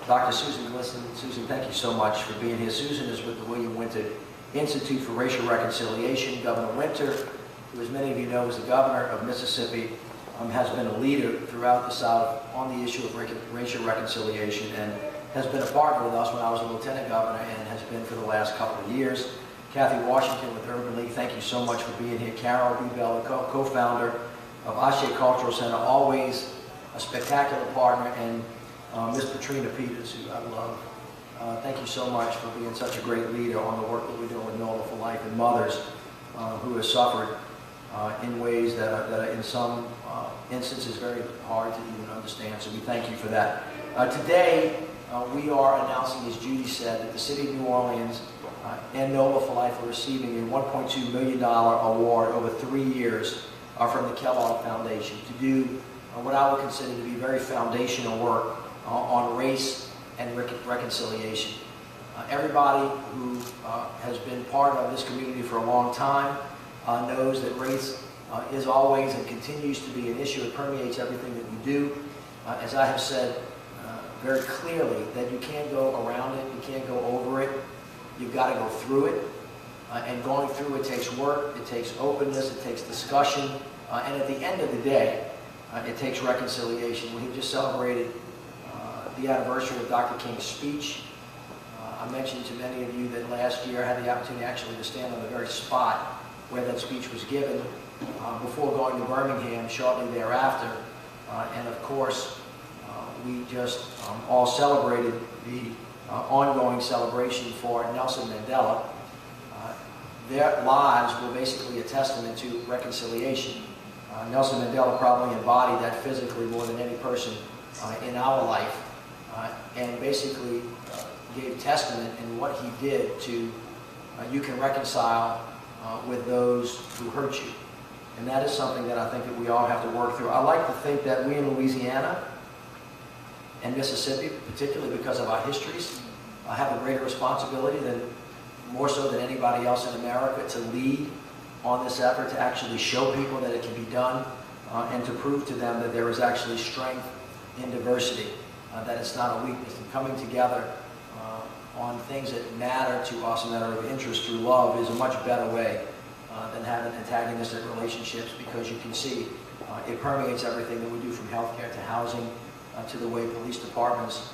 Dr. Susan Glisson. Susan, thank you so much for being here. Susan is with the William Winter Institute for Racial Reconciliation. Governor Winter, who as many of you know is the governor of Mississippi, has been a leader throughout the South on the issue of racial reconciliation and has been a partner with us when I was a lieutenant governor and has been for the last couple of years. Kathy Washington with Urban League, thank you so much for being here. Carol B. Bell, co-founder of Ashe Cultural Center, always a spectacular partner, and Ms. Patrina Peters, who I love. Thank you so much for being such a great leader on the work that we're doing with NOLA for Life and mothers who have suffered in ways that are in some instances very hard to even understand. So we thank you for that. Today, we are announcing, as Judy said, that the City of New Orleans and NOLA for Life are receiving a $1.2 million award over 3 years from the Kellogg Foundation to do what I would consider to be very foundational work on race and reconciliation. Everybody who has been part of this community for a long time knows that race is always and continues to be an issue. It permeates everything that we do. As I have said very clearly, that you can't go around it, you can't go over it, you've got to go through it. And going through it takes work, it takes openness, it takes discussion, and at the end of the day, it takes reconciliation. We have just celebrated the anniversary of Dr. King's speech. I mentioned to many of you that last year I had the opportunity actually to stand on the very spot where that speech was given before going to Birmingham shortly thereafter. And of course, we just all celebrated the ongoing celebration for Nelson Mandela. Their lives were basically a testament to reconciliation. Nelson Mandela probably embodied that physically more than any person in our life, and basically gave testament in what he did to you can reconcile with those who hurt you. And that is something that I think that we all have to work through. I like to think that we in Louisiana and Mississippi, particularly because of our histories, have a greater responsibility more so than anybody else in America, to lead on this effort, to actually show people that it can be done, and to prove to them that there is actually strength in diversity, that it's not a weakness. And coming together on things that matter to us and that are of interest through love is a much better way than having antagonistic relationships, because you can see it permeates everything that we do, from healthcare to housing, to the way police departments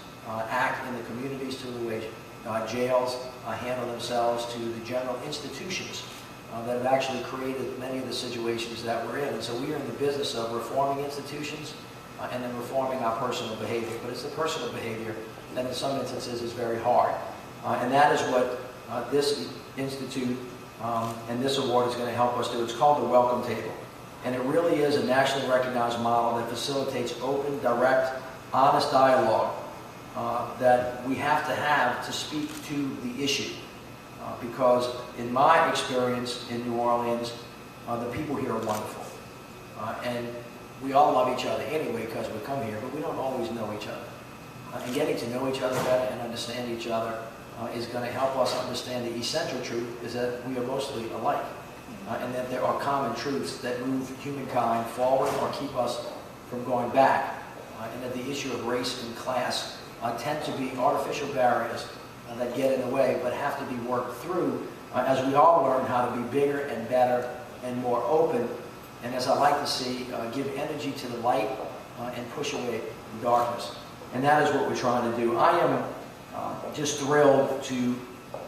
act in the communities, to the way jails handle themselves, to the general institutions that have actually created many of the situations that we're in. And so we are in the business of reforming institutions and then reforming our personal behavior. But it's the personal behavior that in some instances is very hard. And that is what this institute and this award is going to help us do. It's called the Welcome Table. And it really is a nationally recognized model that facilitates open, direct, honest dialogue that we have to speak to the issue. Because in my experience in New Orleans, the people here are wonderful. And we all love each other anyway because we come here, but we don't always know each other. And getting to know each other better and understand each other is going to help us understand the essential truth is that we are mostly alike. And that there are common truths that move humankind forward or keep us from going back. And that the issue of race and class tend to be artificial barriers that get in the way, but have to be worked through as we all learn how to be bigger and better and more open, and as I like to see, give energy to the light and push away the darkness. And that is what we're trying to do. I am just thrilled to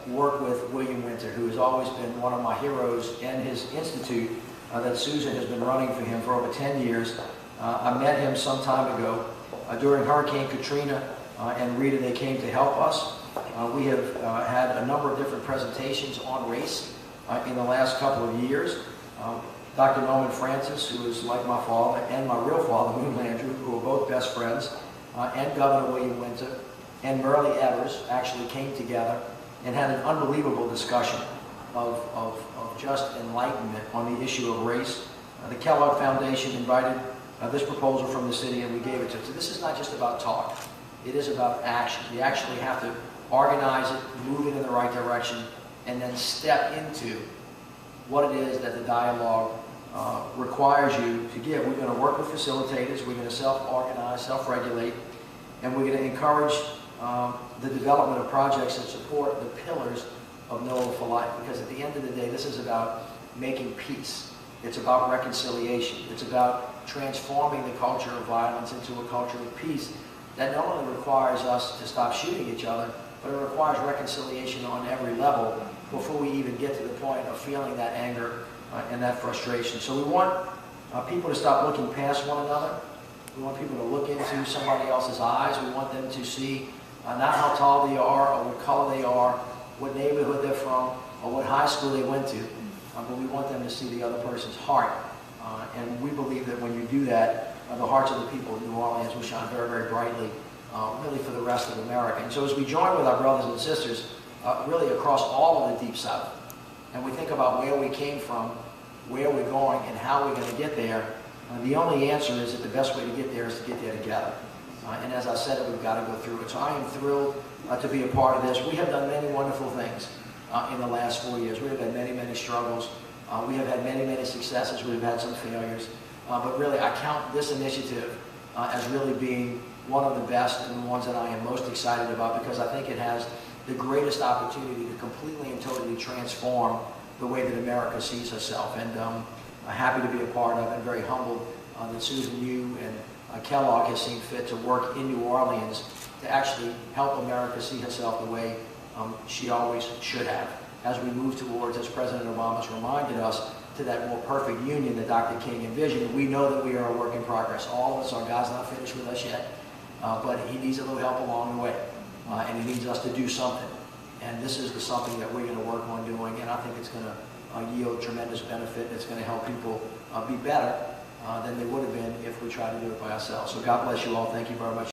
work with William Winter, who has always been one of my heroes, and his institute that Susan has been running for him for over 10 years. I met him some time ago during Hurricane Katrina and Rita. They came to help us. We have had a number of different presentations on race in the last couple of years. Dr. Norman Francis, who is like my father, and my real father, Mitch Landrieu, who are both best friends, and Governor William Winter, and Merle Evers actually came together and had an unbelievable discussion of just enlightenment on the issue of race. The Kellogg Foundation invited this proposal from the city, and we gave it to them. So this is not just about talk. It is about action. You actually have to organize it, move it in the right direction, and then step into what it is that the dialogue requires you to give. We're going to work with facilitators. We're going to self-organize, self-regulate, and we're going to encourage the development of projects that support the pillars of NOLA for Life. Because at the end of the day, this is about making peace. It's about reconciliation. It's about transforming the culture of violence into a culture of peace that not only requires us to stop shooting each other, but it requires reconciliation on every level before we even get to the point of feeling that anger and that frustration. So we want people to stop looking past one another. We want people to look into somebody else's eyes. We want them to see not how tall they are or what color they are, what neighborhood they're from, or what high school they went to. But we want them to see the other person's heart. And we believe that when you do that, the hearts of the people of New Orleans will shine very, very brightly, really for the rest of America. And so as we join with our brothers and sisters, really across all of the Deep South, and we think about where we came from, where we're going, and how we're going to get there, the only answer is that the best way to get there is to get there together. And as I said, we've got to go through it. So I am thrilled to be a part of this. We have done many wonderful things in the last 4 years. We have had many, many struggles. We have had many, many successes. We've had some failures. But really, I count this initiative as really being one of the best and the ones that I am most excited about, because I think it has the greatest opportunity to completely and totally transform the way that America sees herself. And I'm happy to be a part of it, and very humbled that Susan, you and Kellogg has seen fit to work in New Orleans to actually help America see herself the way she always should have, as we move towards, as President Obama's reminded us, to that more perfect union that Dr. King envisioned. We know that we are a work in progress. All of us, our God's not finished with us yet, but he needs a little help along the way, and he needs us to do something. And this is the something that we're going to work on doing, and I think it's going to yield tremendous benefit. It's going to help people be better than they would have been if we tried to do it by ourselves. So God bless you all. Thank you very much.